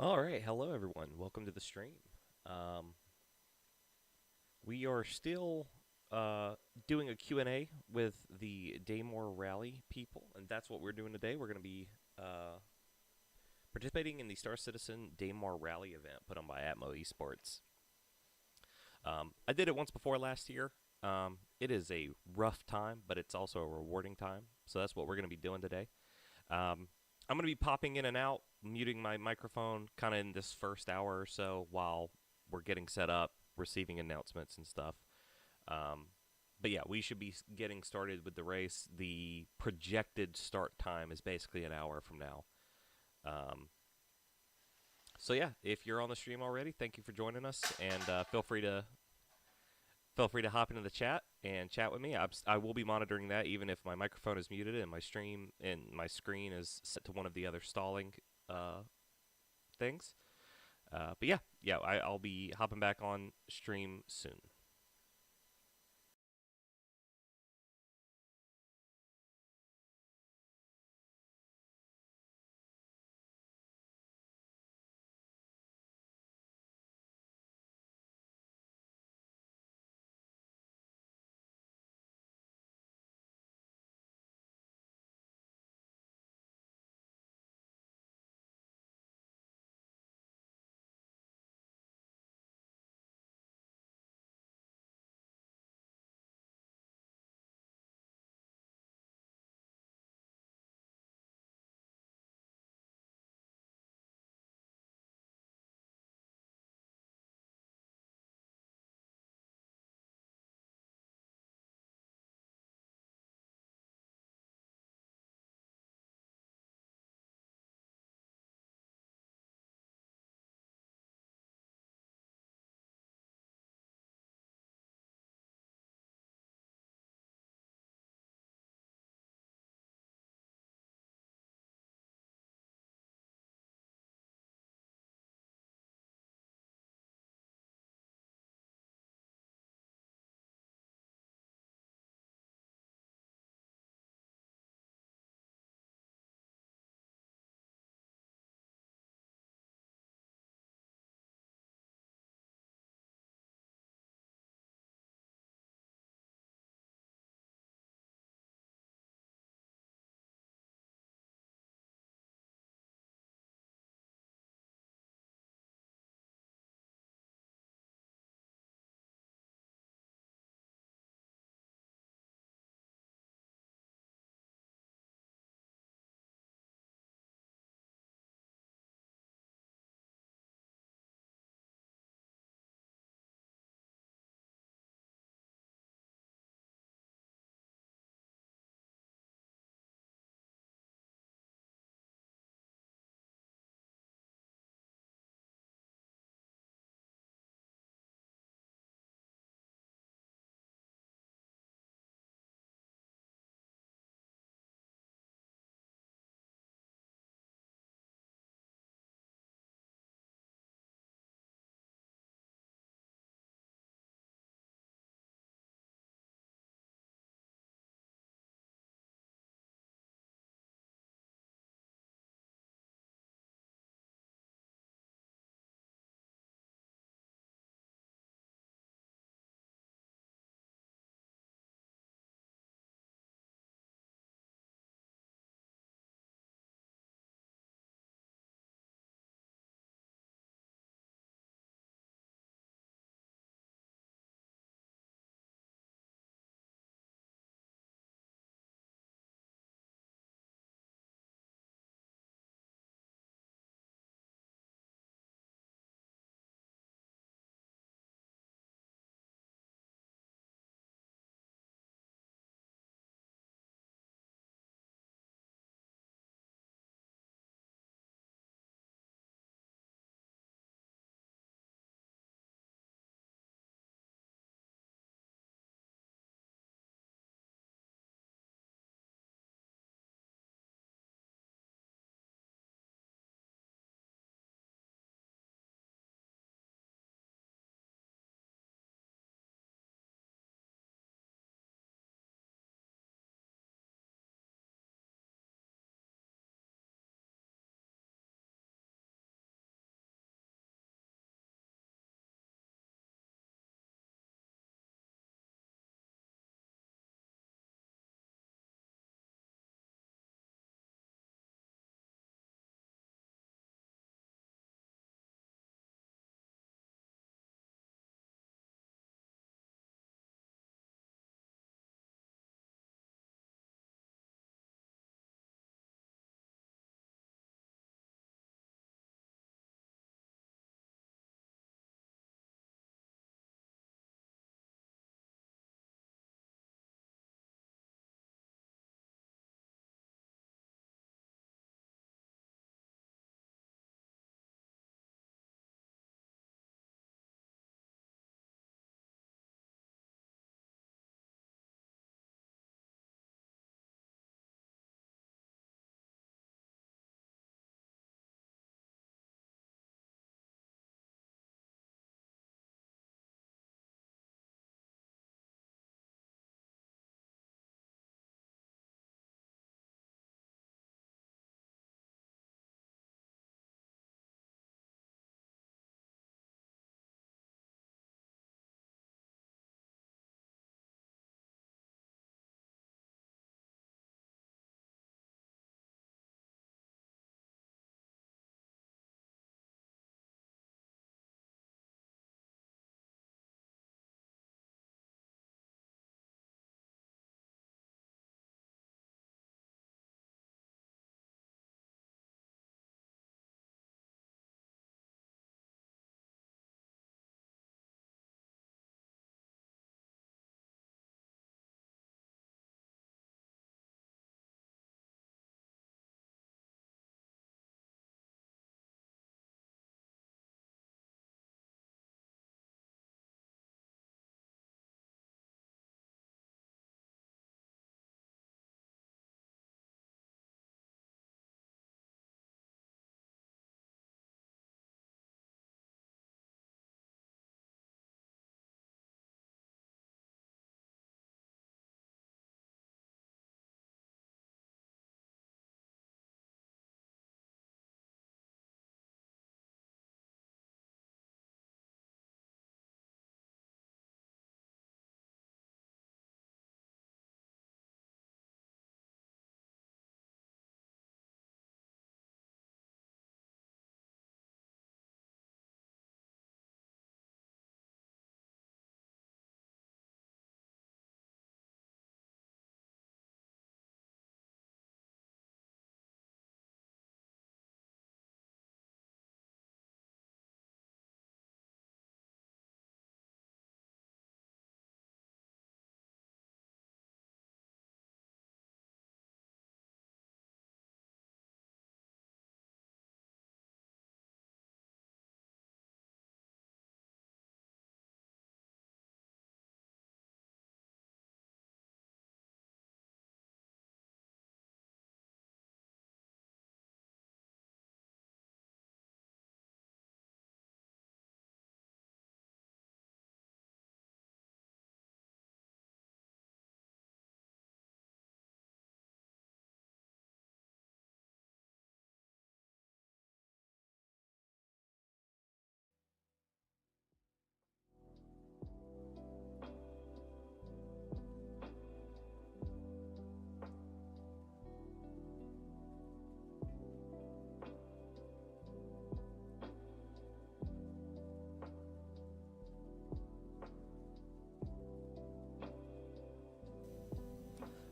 All right, hello everyone. Welcome to the stream. Um, we are still uh, doing a Q&A with the Daymar Rally people, and that's what we're doing today. We're going to be participating in the Star Citizen Daymar Rally event put on by Atmo Esports. I did it once before last year. It is a rough time, but it's also a rewarding time. So that's what we're going to be doing today. I'm going to be popping in and out, muting my microphone kind of in this first hour or so while we're getting set up, receiving announcements and stuff. Um, but yeah, we should be getting started with the race. The projected start time is basically an hour from now. Um, so yeah, if you're on the stream already, thank you for joining us, and feel free to hop into the chat and chat with me. I will be monitoring that even if my microphone is muted and my stream and my screen is set to one of the other stalling uh, things. But yeah, I'll be hopping back on stream soon.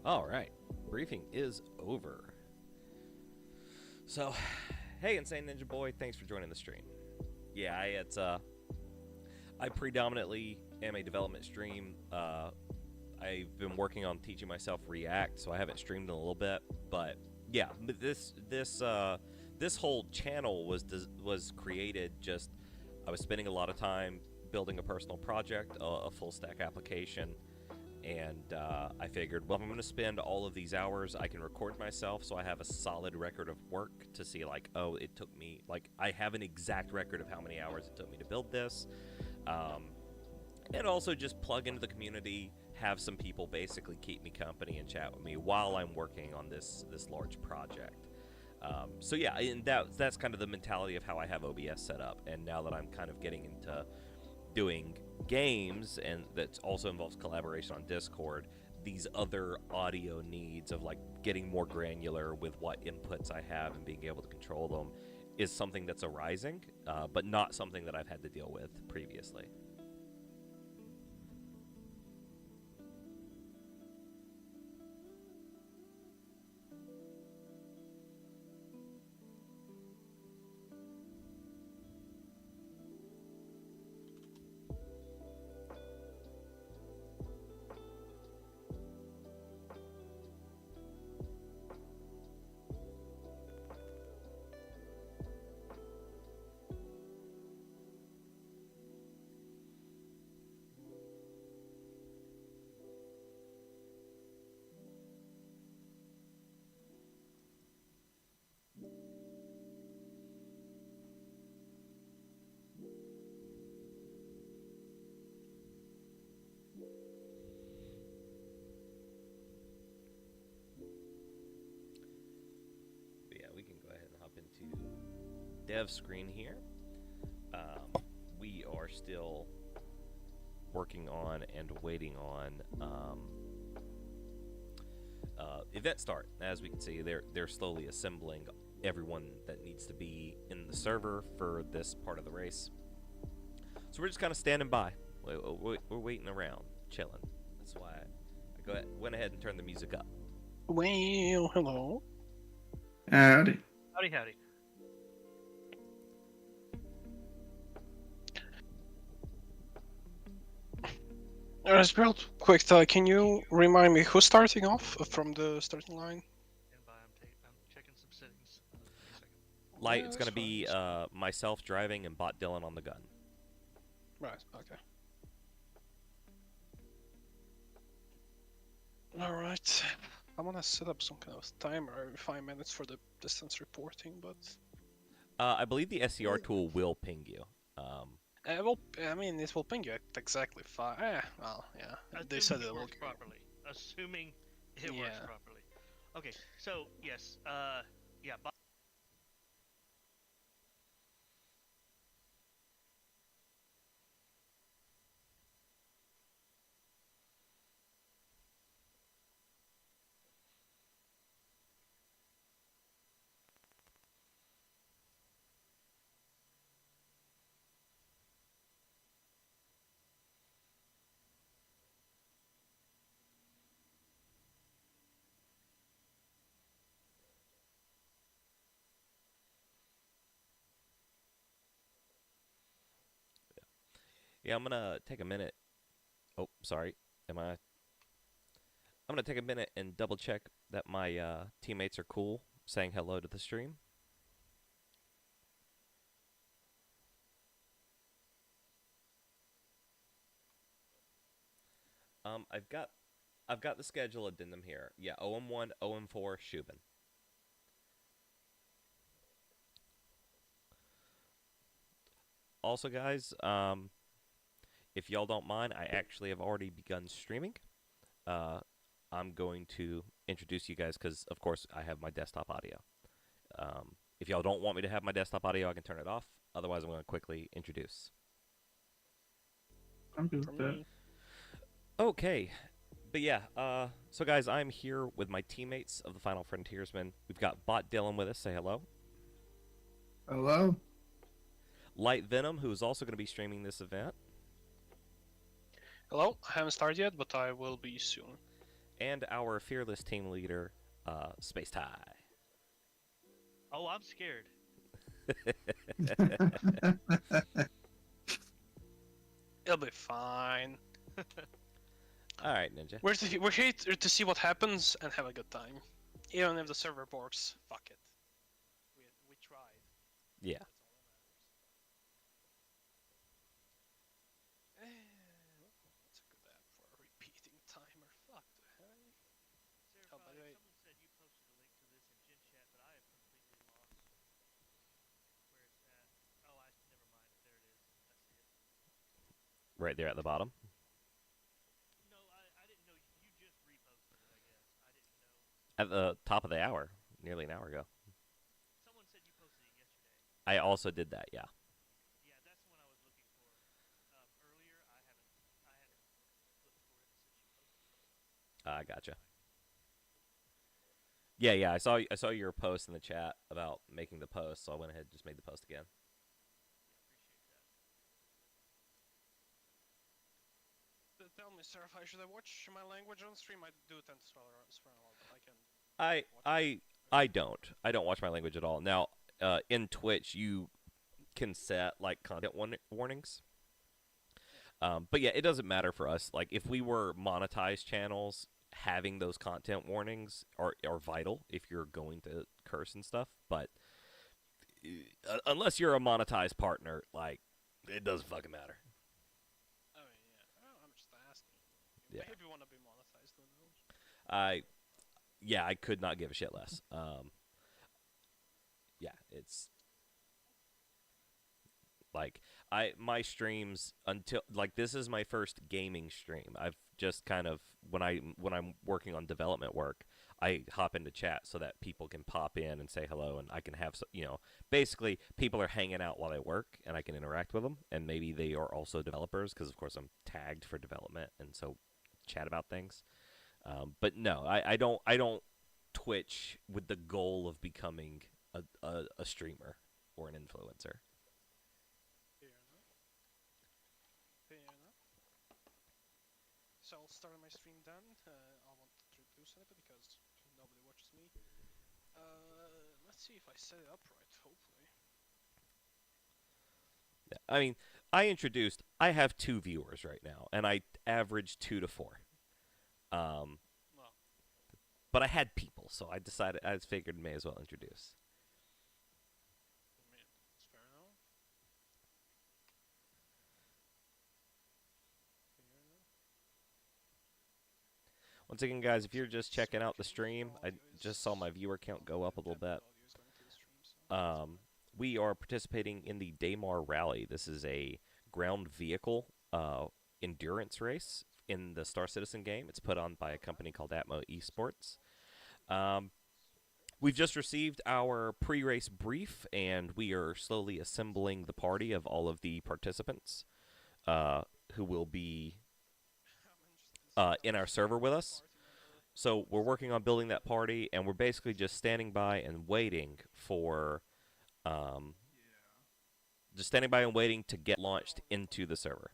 All right, briefing is over. So, hey, Insane Ninja Boy, thanks for joining the stream. Yeah, I predominantly am a development stream. I've been working on teaching myself React, so I haven't streamed in a little bit. But yeah, this whole channel was created just. I was spending a lot of time building a personal project, a full stack application, and I figured, well, if I'm going to spend all of these hours, I can record myself, so I have a solid record of work to see, like, oh, it took me, like, I have an exact record of how many hours it took me to build this, um, and also just plug into the community, have some people basically keep me company and chat with me while I'm working on this large project. So yeah, and that's kind of the mentality of how I have OBS set up, and now that I'm kind of getting into doing games, and that also involves collaboration on Discord, these other audio needs of like getting more granular with what inputs I have and being able to control them is something that's arising, but not something that I've had to deal with previously. But yeah, we can go ahead and hop into dev screen here. We are still working on and waiting on event start. As we can see, they're slowly assembling everyone that needs to be in the server for this part of the race. So we're just kind of standing by. We're waiting around, chilling. That's why went ahead and turned the music up. Well, hello. Howdy. Howdy, howdy. Real quick, can you remind me who's starting off from the starting line? And by I'm checking some settings. Give me a second. Light, Yeah, it's that's going to be fine. myself driving and Bot Dylan on the gun. Right, okay. Alright. I'm gonna set up some kind of timer every 5 minutes for the distance reporting, but... I believe the SCR tool will ping you. well, I mean, it will ping you at exactly 5... well, yeah. They said Assuming it it will... works properly. Assuming it works Yeah. properly. Okay, so yes, yeah. Yeah, I'm gonna take a minute. Oh, sorry. Am I? I'm gonna take a minute and double check that my teammates are cool, saying hello to the stream. I've got the schedule addendum here. Yeah, OM1, OM4, Shubin. Also, guys, if y'all don't mind, I actually have already begun streaming. I'm going to introduce you guys because, of course, I have my desktop audio. If y'all don't want me to have my desktop audio, I can turn it off. Otherwise, I'm going to quickly introduce. I'm good For with that. me. Okay. But yeah, so guys, I'm here with my teammates of the Final Frontiersmen. We've got Bot Dylan with us. Say hello. Hello? Light Venom, who is also going to be streaming this event. Hello, I haven't started yet, but I will be soon. and our fearless team leader, Space Tie. Oh, I'm scared. It'll be fine. All right, Ninja. We're here to see what happens and have a good time. Even if the server borks, fuck it. We tried. Yeah. That's all that matters. What's a good app for a repeating timer? Fuck the hell. Oh, by the way, Someone said you posted a link to this in Gen Chat, but I have completely lost where it's at. Oh, never mind. There it is. I see it. Right there at the bottom. No, I didn't know you just reposted it. I guess I didn't know. At the top of the hour, nearly an hour ago. Someone said you posted it yesterday. I also did that, yeah. Yeah, that's the one I was looking for. Earlier, I hadn't looked for it since you posted it. I gotcha. Yeah. I saw your post in the chat about making the post, so I went ahead and just made the post again. Yeah, appreciate that. tell me, sir, if should I watch my language on stream? I do tend to swear a lot, but I can. I don't watch my language at all. Now, in Twitch, you can set like content warnings. But yeah, it doesn't matter for us. Like if we were monetized channels, having those content warnings are vital if you're going to curse and stuff. But unless you're a monetized partner, like it doesn't fucking matter. I mean, yeah. I'm just asking. Yeah. Maybe you want to be monetized, who knows? I could not give a shit less. Yeah, it's like my streams until like this is my first gaming stream. I've just kind of when I'm working on development work, I hop into chat so that people can pop in and say hello, and I can have basically people are hanging out while I work, and I can interact with them, and maybe they are also developers because of course I'm tagged for development, and so chat about things. But no, I don't Twitch with the goal of becoming a streamer or an influencer. Fair enough. Fair enough. So I'll start my stream then. I won't introduce anybody because nobody watches me. Let's see if I set it up right, hopefully. I mean, I have 2 viewers right now, and I average 2 to 4. Um, Well, but I had people, so I figured may as well introduce. I mean, it's fair enough. Fair enough. Once again, guys, if you're just checking out the Okay, stream, I audio just saw my viewer count go up a little bit. audio is going to the stream, so We are participating in the Daymar Rally. This is a ground vehicle endurance race in the Star Citizen game. It's put on by a company called Atmo Esports. We've just received our pre-race brief, and we are slowly assembling the party of all of the participants who will be in our server with us. So we're working on building that party, and we're basically just standing by and waiting for, to get launched into the server.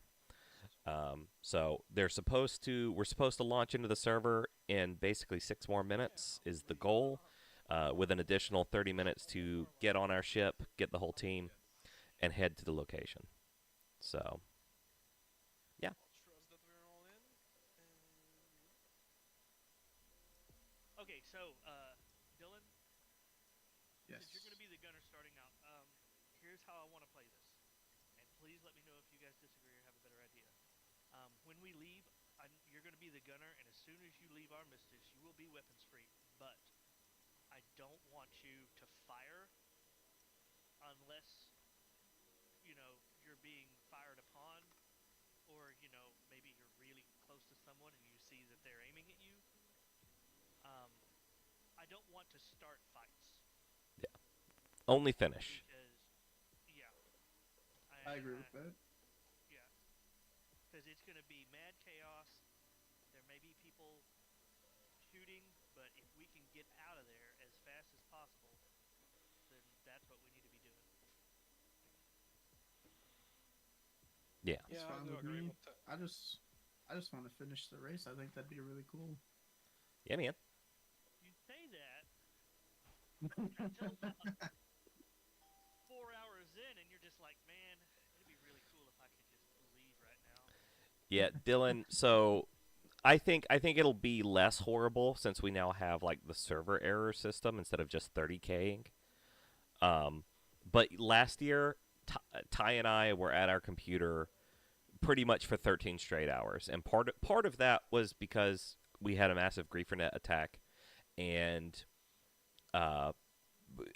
So we're supposed to launch into the server in basically 6 more minutes is the goal, with an additional 30 minutes to get on our ship, get the whole team, and head to the location. So, yeah. trust that we're all in. Okay, so Dylan, Yes. since you're going to be the gunner starting out, here's how I want to play this, and please let me know if you guys disagree or have a better idea. When we leave, you're going to be the gunner, and as soon as you leave Armistice, you will be weapons free. But I don't want you to fire unless you're being fired upon, or maybe you're really close to someone and you see that they're aiming at you. I don't want to start fights. Yeah. Only finish. Because, yeah. I agree with that. Yeah. Because it's going to be mad chaos. There may be people shooting, but if we can get out of there as fast as possible, then that's what we need to be doing. Yeah. It's Yeah, fine I do with agree me. with that. I just want to finish the race. I think that'd be really cool. Yeah, man. You say that until about 4 hours in, and you're just like, man, it'd be really cool if I could just leave right now. Yeah, Dylan. So I think it'll be less horrible since we now have like the server error system instead of just 30K'ing. Um, but last year, Ty and I were at our computer pretty much for 13 straight hours, and part of that was because we had a massive griefernet attack, and uh,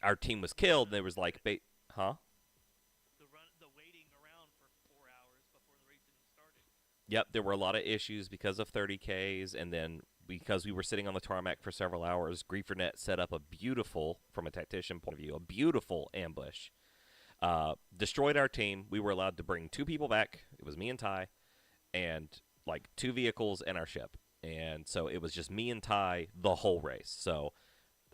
our team was killed. And there was like, huh? The waiting around for 4 hours before the race even started. Yep, there were a lot of issues because of 30Ks, and then because we were sitting on the tarmac for several hours, Griefernet set up a beautiful, from a tactician point of view, a beautiful ambush. Destroyed our team. We were allowed to bring two people back. It was me and Ty, and like two vehicles and our ship. And so it was just me and Ty the whole race. So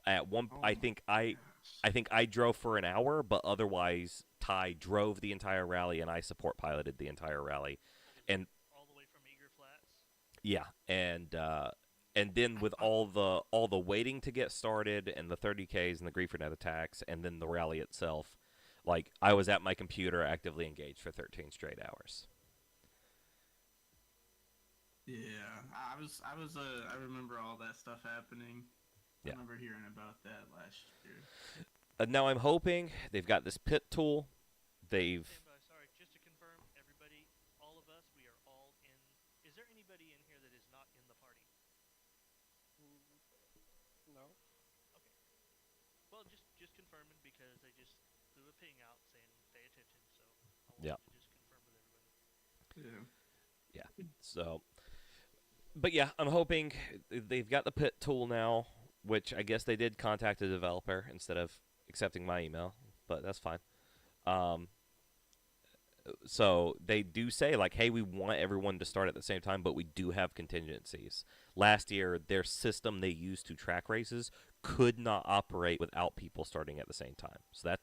at one, Oh I my think I, gosh. I think I drove for an hour, but otherwise Ty drove the entire rally, and I support piloted the entire rally. All the And all the way from Eager Flats. yeah, and then with all the waiting to get started and the 30Ks and the Griefernet attacks and then the rally itself, like I was at my computer actively engaged for 13 straight hours. Yeah, I remember all that stuff happening. I Yeah. remember hearing about that last year. Now I'm hoping they've got this pit tool. They've Stand by. Sorry, just to confirm, everybody, all of us, we are all in. Is there anybody in here that is not in the party? No. Okay. Well, just confirming because they just threw a ping out saying pay attention. So I yeah, wanted to just confirm with everybody. Yeah. yeah. So, but yeah, I'm hoping they've got the pit tool now, which I guess they did contact a developer instead of accepting my email, but that's fine. Um, so they do say like, hey, we want everyone to start at the same time, but we do have contingencies. Last year, their system they used to track races could not operate without people starting at the same time. So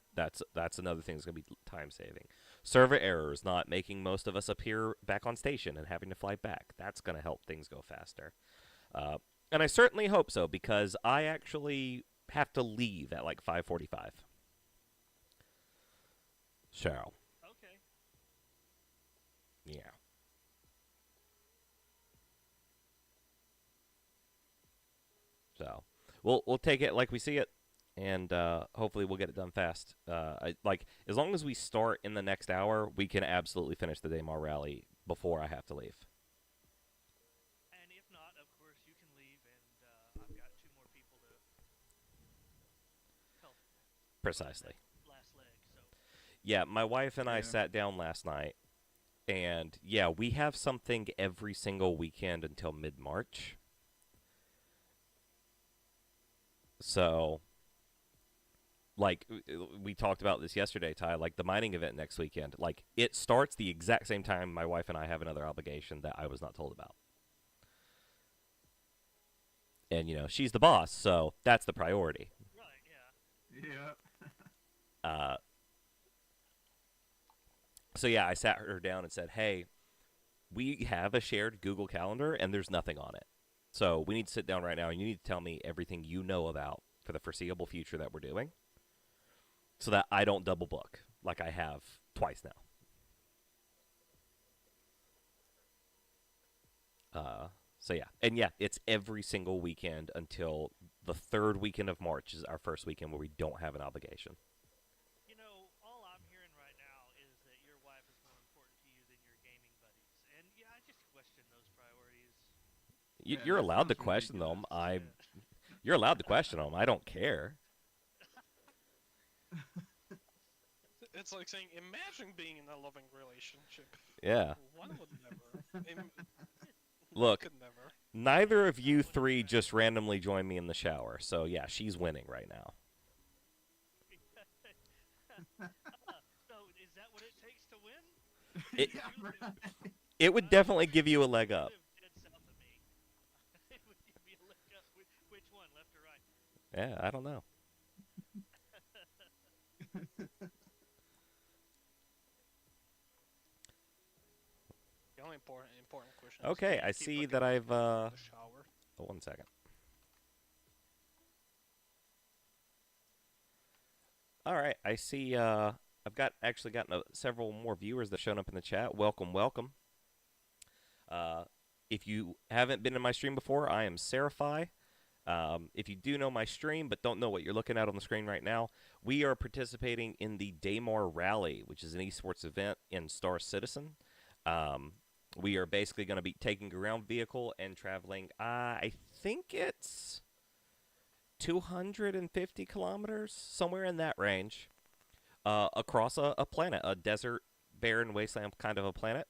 that's another thing that's going to be time saving. Server errors, not making most of us appear back on station and having to fly back. That's going to help things go faster. Uh, and I certainly hope so because I actually have to leave at like 5:45. So Okay. yeah. So we'll take it like we see it, and hopefully we'll get it done fast. Like as long as we start in the next hour, we can absolutely finish the Daymar Rally before I have to leave. And if not, of course you can leave, and I've got two more people to help run Precisely. that last leg. So Yeah, my wife and I Yeah. sat down last night, and yeah, we have something every single weekend until mid March. So like we talked about this yesterday, Ty. Like the mining event next weekend, like it starts the exact same time my wife and I have another obligation that I was not told about. And she's the boss, so that's the priority. right, yeah. Yeah. Uh, so yeah, I sat her down and said, "Hey, we have a shared Google Calendar, and there's nothing on it. So we need to sit down right now, and you need to tell me everything you know about for the foreseeable future that we're doing, so that I don't double book like I have twice now." So yeah, and yeah, it's every single weekend until the third weekend of March is our first weekend where we don't have an obligation. You know, all I'm hearing right now is that your wife is more important to you than your gaming buddies, and yeah, I just question those priorities. Yeah, You're that allowed to sounds question them. ridiculous. You're allowed to question them. I don't care. It's like saying, imagine being in a loving relationship. Yeah. One would never. One Look, could never. neither of you three just randomly joined me in the shower. So yeah, she's winning right now. So is that what it takes to win? It Yeah, You live, right. it would definitely give you a leg you up. live dead south of me. It would give me a leg up. Which one, left or right? Yeah, I don't know. The only important question is, Okay, do you I keep see like that a I've notebook in the shower? oh, 1 second. All right, I see. I've got actually gotten several more viewers that shown up in the chat. Welcome, welcome. Uh, if you haven't been in my stream before, I am Serify. If you do know my stream but don't know what you're looking at on the screen right now, we are participating in the Daymar Rally, which is an esports event in Star Citizen. Um, we are basically going to be taking a ground vehicle and traveling. I think it's 250 kilometers, somewhere in that range, across a planet, a desert, barren wasteland kind of a planet.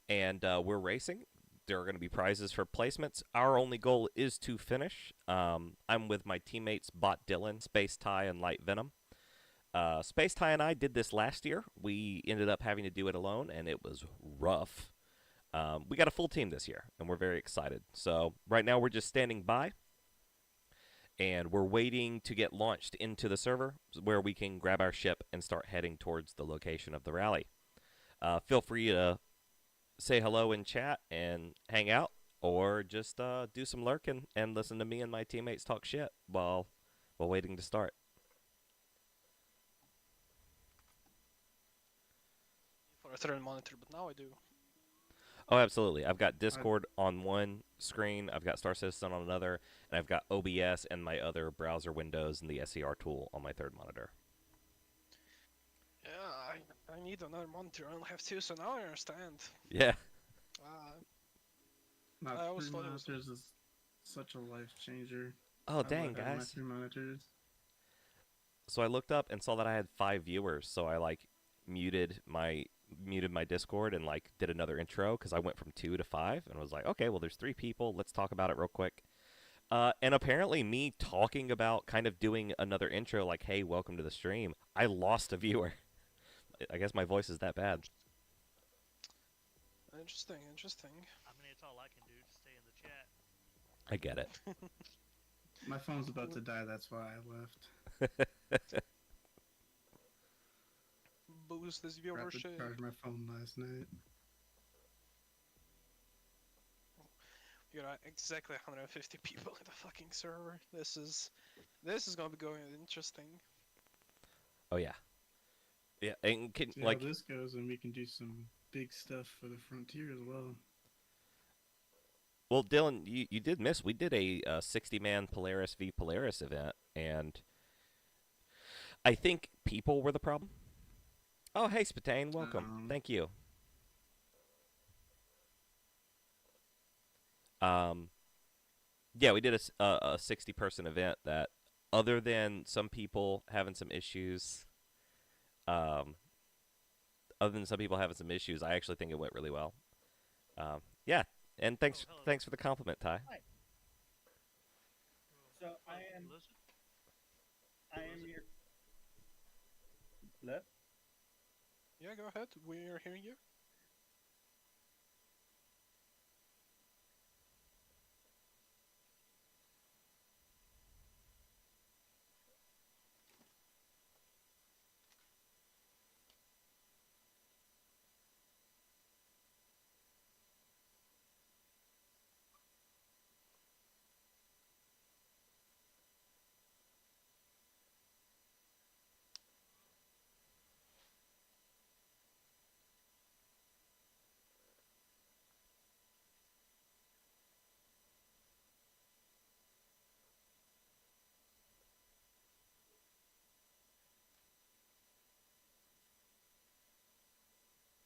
And we're racing. There are going to be prizes for placements. Our only goal is to finish. I'm with my teammates Bot Dylan, Space Tie, and Light Venom. Space Tie and I did this last year. We ended up having to do it alone, and it was rough. We got a full team this year, and we're very excited. So right now we're just standing by, and we're waiting to get launched into the server where we can grab our ship and start heading towards the location of the rally. Feel free to say hello in chat and hang out, or just do some lurking and listen to me and my teammates talk shit while waiting to start. For a third monitor, but now I do. Oh, absolutely. I've got Discord on one screen, I've got Star Citizen on another, and I've got OBS and my other browser windows and the SER tool on my third monitor. Yeah, I need another monitor. I only have two, so now I understand. Yeah. Uh, My I always three thought it was. monitors is such a life changer. Oh, I dang, love having my guys. three monitors. So I looked up and saw that I had 5 viewers, so I muted my Discord and did another intro because I went from 2 to 5 and was like, okay, well there's 3 people. Let's talk about it real quick. And apparently, me talking about kind of doing another intro, like, "Hey, welcome to the stream," I lost a viewer. I guess my voice is that bad. Interesting, interesting. I mean, it's all I can do to stay in the chat. I get it. My phone's about to die, that's why I left. Boost this Forgot to viewership. charge my phone last night. You got exactly 150 people in the fucking server. This is gonna be going interesting. Oh yeah, yeah. And can See how this goes, and we can do some big stuff for the frontier as well. well, Dylan, you did miss. We did a 60-man Polaris v Polaris event, and I think people were the problem. Oh, hey, Spatane, welcome. Thank you. Yeah, we did a 60-person event that, other than some people having some issues, um, I actually think it went really well. Yeah, and thanks for the compliment, Ty. Hi. So I am your. Hello? Yeah, go ahead. We're hearing you.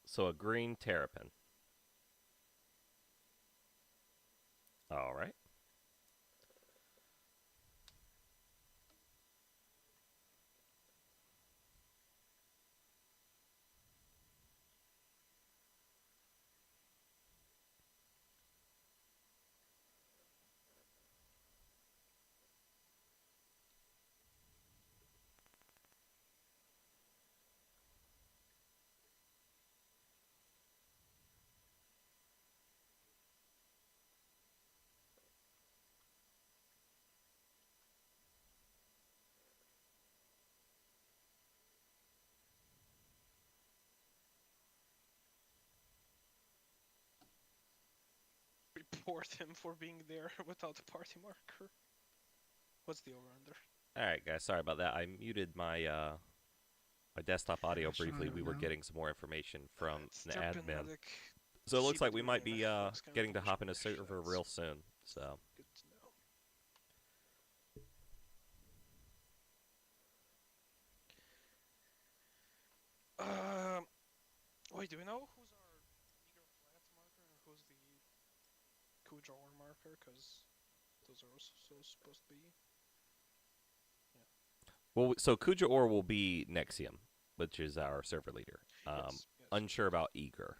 So a green terrapin. All right. Report him for being there without a party marker. What's the over under? All right, guys. Sorry about that. I muted my desktop audio Yeah, shut briefly. We it were down. getting some more information from Let's an drop in admin. medic. So it See looks like that we we're might in be Fox can getting to push hop in a push. server real soon. So Good to know. Um, wait, do we know who's our meager flat marker and who's the coup drawer marker? Because those are also supposed to be. Yeah. well, so Kuja Or will be Nexium, which is our server leader. Yes. Yes. Unsure about Eager.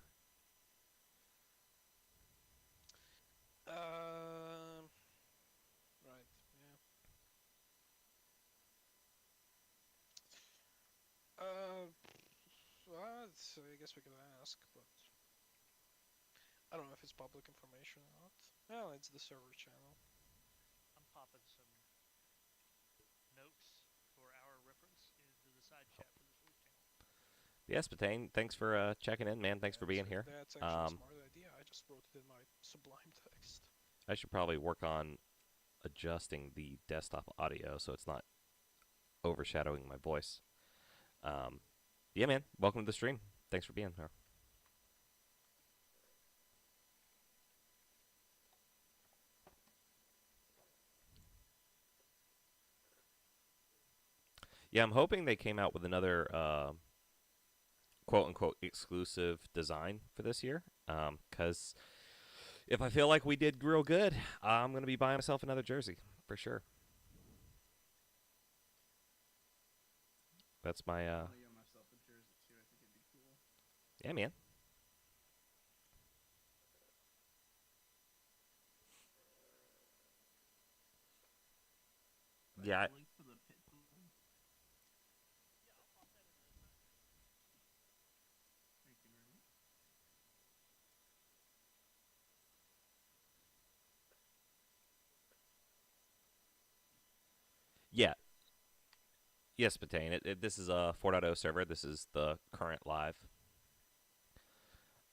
Um. Right. Yeah. Uh. I guess we could ask, but I don't know if it's public information or not. Well, it's the server channel. I'm popping some notes for our reference into the side chat for the Sword channel. Yes, Patane, thanks for checking in, man. Thanks for being here. That's actually a smart idea. I just wrote it in my Sublime text. I should probably work on adjusting the desktop audio so it's not overshadowing my voice. Um, yeah, man. Welcome to the stream. Thanks for being here. Yeah, I'm hoping they came out with another quote unquote exclusive design for this year. Because if I feel like we did real good, I'm going to be buying myself another jersey for sure. That's my, I'll get myself a jersey too. I think it'd be cool. yeah, man. Yeah, Link for the pit bull. Yeah, I'll pop that in the side chat. Thank you very much. yeah. Yes, Patane. This is a 4.0 server. This is the current live.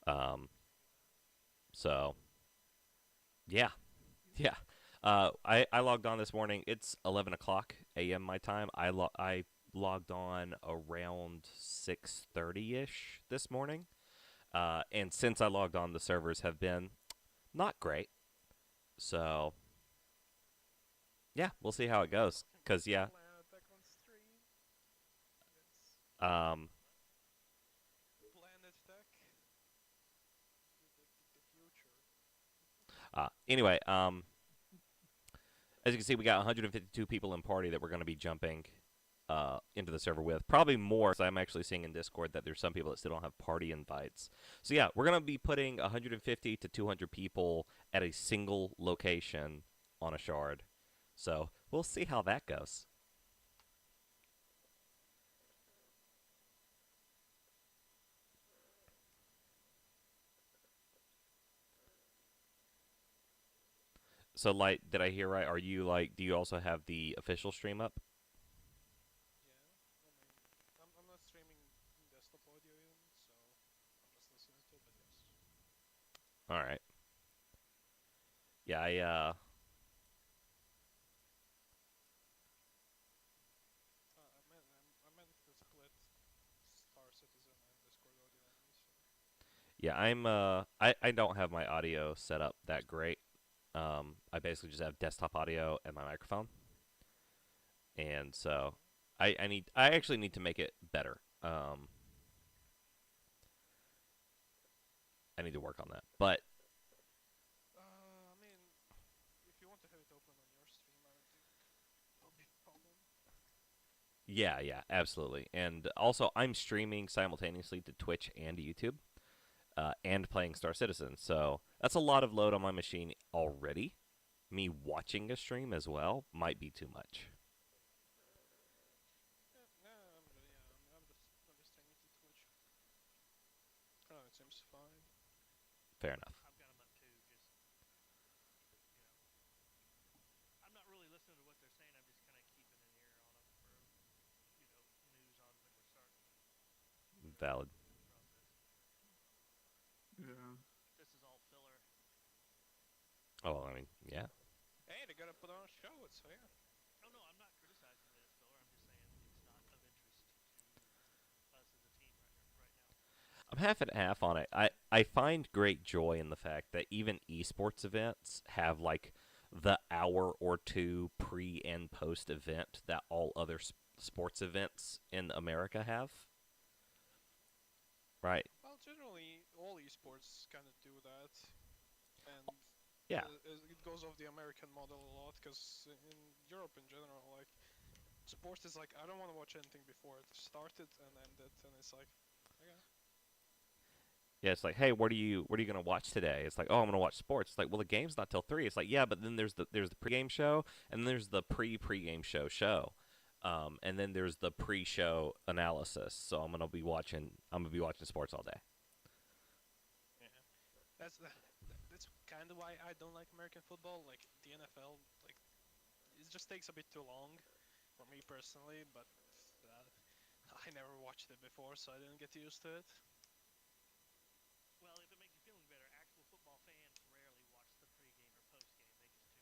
Um, so, yeah. Yeah. I logged on this morning. It's 11 o'clock a.m. my time. I logged on around 6:30 ish this morning. And since I logged on, the servers have been not great. So yeah, we'll see how it goes. Cause yeah, Plan attack on stream. Yes. um, Planet Tech. The future. anyway, as you can see, we got 152 people in party that we're going to be jumping into the server with. Probably more, because I'm actually seeing in Discord that there's some people that still don't have party invites. So yeah, we're going to be putting 150 to 200 people at a single location on a shard. So we'll see how that goes. So, like, did I hear right? Are you like? Do you also have the official stream up? Yeah. I mean, I'm not streaming desktop audio even, so I'm just listening to it. But yes. All right. Yeah, I meant to split Star Citizen and Discord audio only. So. yeah. I don't have my audio set up that great. I basically just have desktop audio and my microphone, and so Mm-hmm. I actually need to make it better. I need to work on that. But I mean, if you want to have it open on your stream, I don't think there'll be a problem. yeah, absolutely. And also, I'm streaming simultaneously to Twitch and YouTube, and playing Star Citizen. So that's a lot of load on my machine already. Me watching a stream as well might be too much. Yeah, I'm just streaming to Twitch. Oh, it seems fine. Fair enough. I've got them up too. Just I'm not really listening to what they're saying. I'm just kind of keeping an ear on them for news on when we're starting. Valid. The process. Yeah. This is all filler. Oh, I mean, yeah. Hey, they gotta put on a show. It's fair. Oh no, I'm not criticizing half and half on it. I find great joy in the fact that even esports events have like the hour or two pre and post event that all other sports events in America have. Right. Well, generally, all esports kind of do that, and Yeah. it goes off the American model a lot. Because in Europe in general, like sport is like I don't want to watch anything before it started and ended, and it's like, okay, Yeah, it's like, hey, what are you gonna watch today? It's like, oh, I'm gonna watch sports. It's like, well, the game's not till 3. It's like, yeah, but then there's the pregame show, and then there's the pregame show, and then there's the pre-show analysis. So I'm gonna be watching sports all day. yeah, that's that's kind of why I don't like American football. Like the NFL, like it just takes a bit too long for me personally, but uh, I never watched it before, so I didn't get used to it. Well, if it makes you feeling better, actual football fans rarely watch the pregame or postgame. They just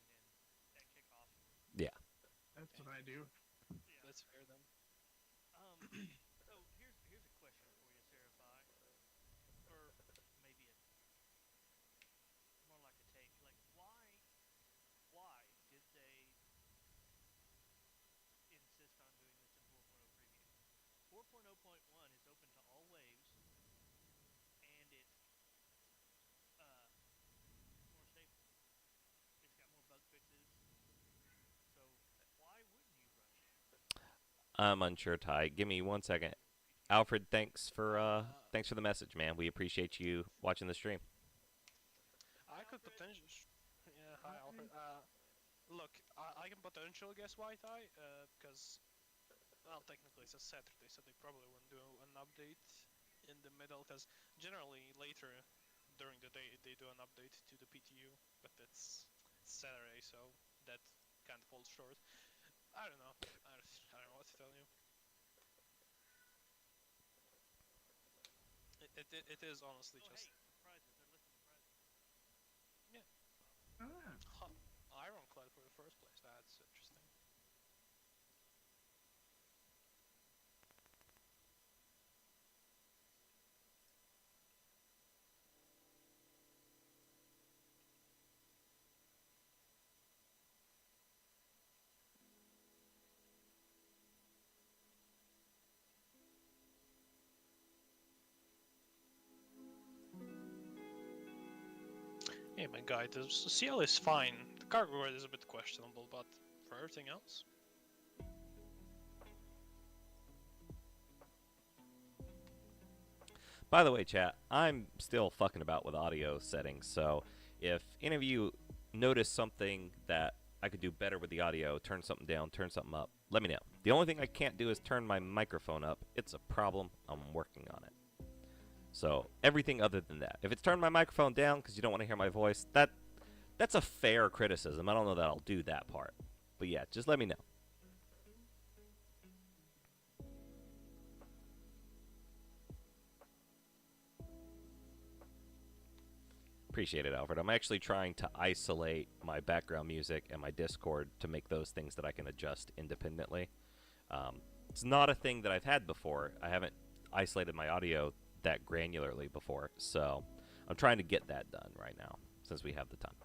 tune in at kickoff. Yeah. That's Yeah, what I do. Yeah. that's fair then. Um. So here's a question for you, Seraphi, or maybe more like a take. Like, why did they insist on doing this in 4.0 preview? 4.0.1 is open to all waves, and it's more stable. It's got more bug fixes. So why wouldn't you rush? I'm unsure, Ty. Give me 1 second. Alfred, Uh, thanks for the message, man. We appreciate you watching the stream. I Hi, could Alfred. potentially. Yeah, hi Hi. Alfred. Look, I can potentially guess why, Ty. Because well, technically it's a Saturday, so they probably wouldn't do an update in the middle. Because generally later during the day they do an update to the PTU, but it's Saturday, so that kind of falls short. I don't know. I don't know what to tell you. It is honestly Oh, just hey, prizes. They're listing the prizes. yeah. Ah. Huh, ironclad for the first place. That's interesting. Hey, my guy, the CL is fine. The cargo rate is a bit questionable, but for everything else, By the way, chat, I'm still fucking about with audio settings, so if any of you notice something that I could do better with the audio, turn something down, turn something up, let me know. The only thing I can't do is turn my microphone up. It's a problem. I'm working on it. So everything other than that. If it's turned my microphone down because you don't want to hear my voice, that's a fair criticism. I don't know that I'll do that part. But yeah, just let me know. Appreciate it, Alfred. I'm actually trying to isolate my background music and my Discord to make those things that I can adjust independently. It's not a thing that I've had before. I haven't isolated my audio that granularly before, so I'm trying to get that done right now since we have the time.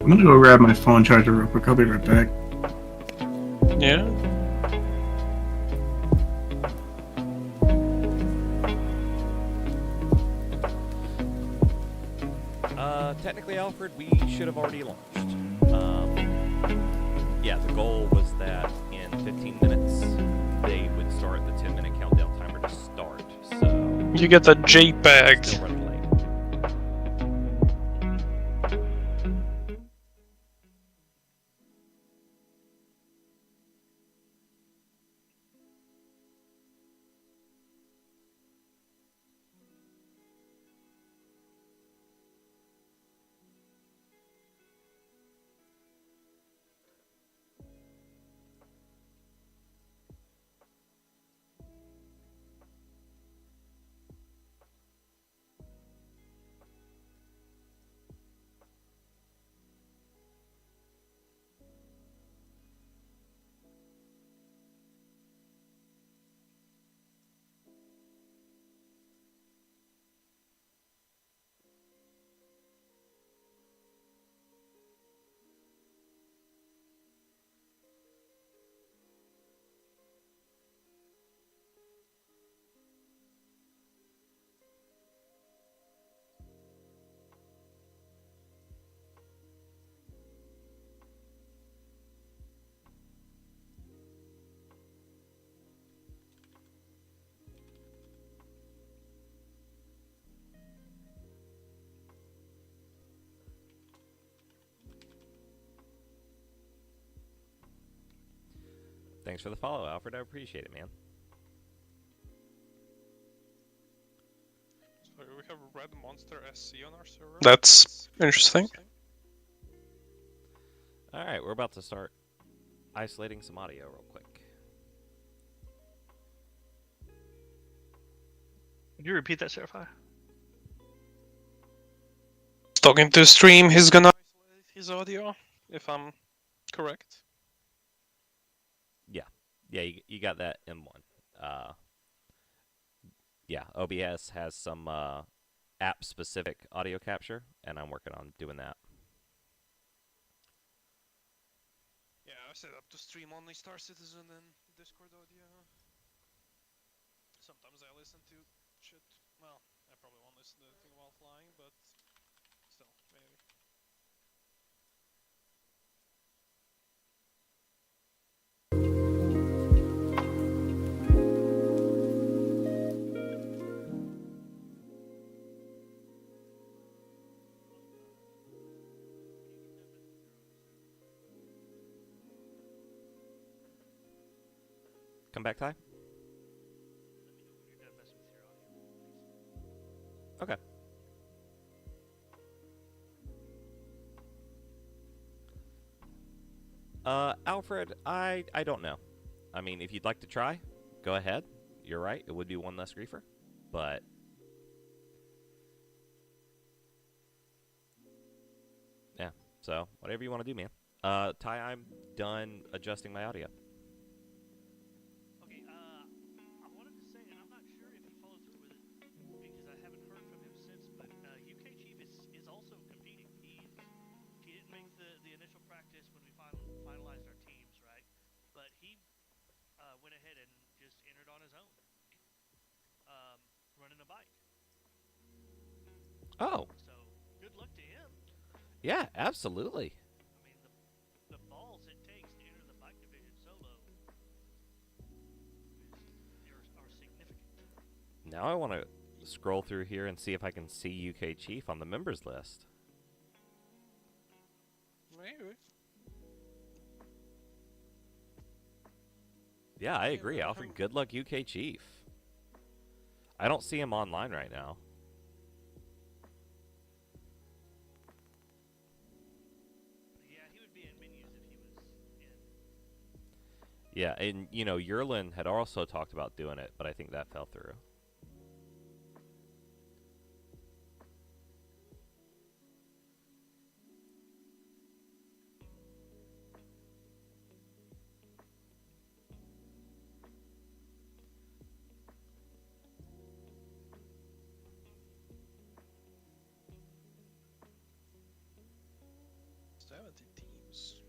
I'm gonna go grab my phone charger real quick. I'll be right back. yeah. Technically, Alfred, we should have already launched. Yeah, the goal was that in 15 minutes they would start the 10-minute countdown timer to start. So You get a JPEG. still running late. Thanks for the follow, Alfred. I appreciate it, man. So we have Red Monster SC on our server. That's interesting. All right, we're about to start isolating some audio real quick. Could you repeat that, Serify? Talking to stream, he's gonna isolate his audio, if I'm correct. Yeah, you got that M1. Yeah, OBS has some app-specific audio capture, and I'm working on doing that. Yeah, I set up to stream only Star Citizen and Discord audio. Sometimes I listen to shit. Well, I probably won't listen to anything while flying, but still, maybe. Come back, Ty? Let me know when you're done messing with your audio, please. Okay. Alfred, I don't know. I mean, if you'd like to try, go ahead. You're right. It would be one less griefer, but yeah. So whatever you want to do, man. Ty, I'm done adjusting my audio. Okay, I wanted to say, and I'm not sure if he followed through with it because I haven't heard from him since, but UK Chief is also competing. He didn't make the initial practice when we finalized our teams, right? But he went ahead and just entered on his own, running a bike. Oh, So good luck to him. yeah, absolutely. I mean, the balls it takes to enter the bike division solo are significant. Now I want to scroll through here and see if I can see UK Chief on the members list. Maybe. Yeah, I agree, Alfred. Good luck, UK Chief. I don't see him online right now. Yeah, he would be in menus if he was in. Yeah, and you know, Yerlin had also talked about doing it, but I think that fell through. Teams.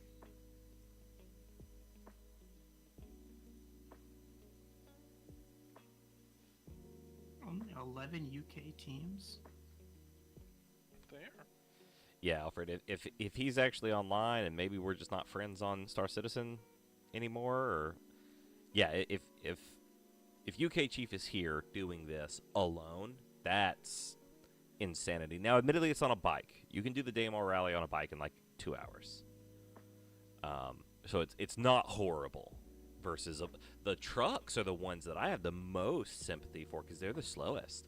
Only 11 UK teams. There. Yeah, Alfred. If he's actually online and maybe we're just not friends on Star Citizen anymore, or yeah, if UK Chief is here doing this alone, that's insanity. Now, admittedly, it's on a bike. You can do the Daymar Rally on a bike in like 2 hours. So it's not horrible. Versus the trucks are the ones that I have the most sympathy for because they're the slowest.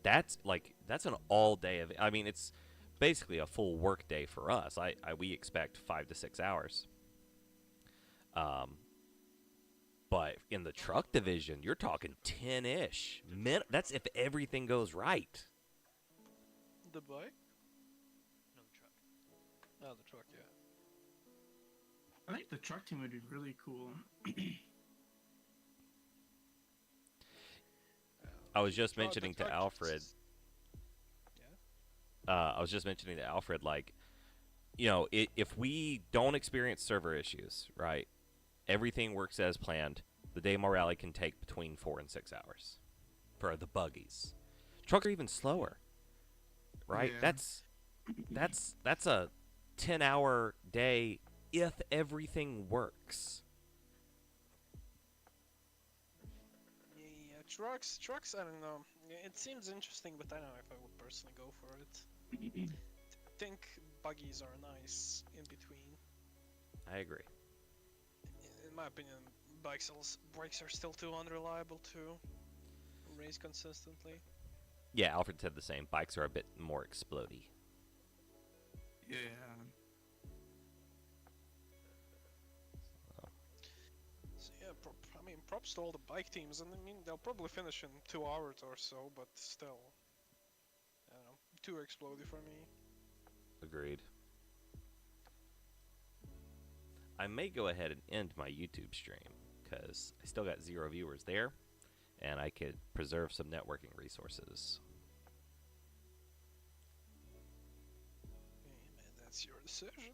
That's an all day of. I mean, it's basically a full work day for us. We expect 5 to 6 hours. But in the truck division, you're talking 10-ish. That's if everything goes right. The bike? No, the truck. Oh, the truck, yeah. I think the truck team would be really cool. I was just mentioning to Alfred. Yeah. I was just mentioning to Alfred, like, you know, if we don't experience server issues, right, everything works as planned, the Daymar Rally can take between 4 and 6 hours for the buggies. Trucks are even slower, right? Yeah. That's a 10-hour day if everything works. Yeah, trucks, I don't know. It seems interesting, but I don't know if I would personally go for it. I think buggies are nice in between. I agree. In my opinion, bikes are still too unreliable to race consistently. Yeah, Alfred said the same. Bikes are a bit more explody. Yeah. So yeah, I mean, props to all the bike teams, and I mean they'll probably finish in 2 hours or so, but still, I don't know, too explody for me. Agreed. I may go ahead and end my YouTube stream because I still got 0 viewers there, and I could preserve some networking resources. Okay, man, that's your decision.